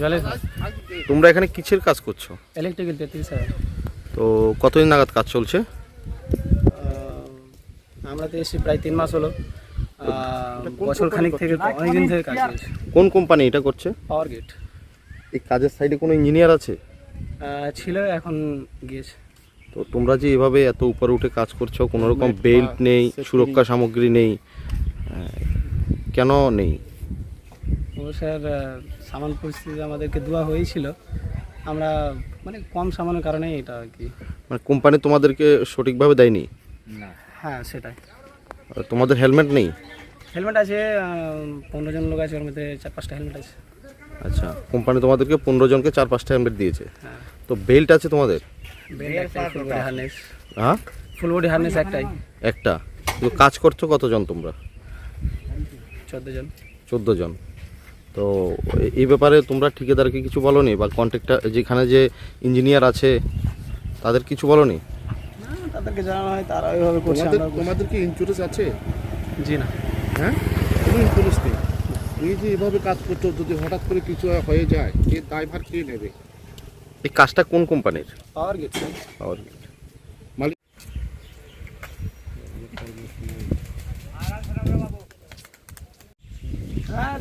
জলের তোমরা এখানে কিসের কাজ করছো? ইলেকট্রিক্যাল 33,000। তো কতদিন নাগাদ কাজ চলছে? আমরা তো এসে প্রায় 3 মাস হলো। বছর খানিক থেকে অনেকদিন থেকে কাজ করছি। কোন কোম্পানি এটা করছে? পাওয়ার গেট এই কাজের সাইডে কোনো ইঞ্জিনিয়ার আছে? ছিল, এখন গিয়েছে। তো তোমরা যে এভাবে এত উপরে উঠে কাজ করছো, কোনো রকম বেল্ট নেই, সুরক্ষা সামগ্রী নেই, কেন নেই? ও স্যার, সামান পরিস্থিতি আমাদেরকে দেওয়া হয়েছিল, আমরা মানে কম সামানের কারণে এটা আর কি। মানে কোম্পানি তোমাদেরকে সঠিকভাবে দেয়নি? হ্যাঁ সেটাই। তোমাদের হেলমেট নেই? হেলমেট আছে, 15 জন লোক আছে, ওর মধ্যে 4-5টা হেলমেট আছে। আচ্ছা, কোম্পানি তোমাদেরকে 15 জনকে 4-5টা হেলমেট দিয়েছে। হ্যাঁ, তো বেল্ট আছে তোমাদের? Full body harness. হ্যাঁ, ফুল বডি হারনেস একটাই। একটা। কিন্তু কাজ করছো কতজন তোমরা? 14 জন। 14 জন। তো এই ব্যাপারে তোমরা ঠিকাদারকে কিছু বলোনি, বা কন্ট্রাক্টর যেখানে যে ইঞ্জিনিয়ার আছে তাদের কিছু বলোনি? না, তাদেরকে জানানো হয়, তারা ওইভাবে করছে। তোমাদের কি ইন্স্যুরেন্স আছে? জি না। হ্যাঁ, কোনো ইন্স্যুরেন্স নেই। এই যে এভাবে কাজ করছো, যদি হঠাৎ করে কিছু হয়ে যায়, এর দায়ভার কে নেবে? এই কাজটা কোন কোম্পানির? পাওয়ার গেট। পাওয়ার আর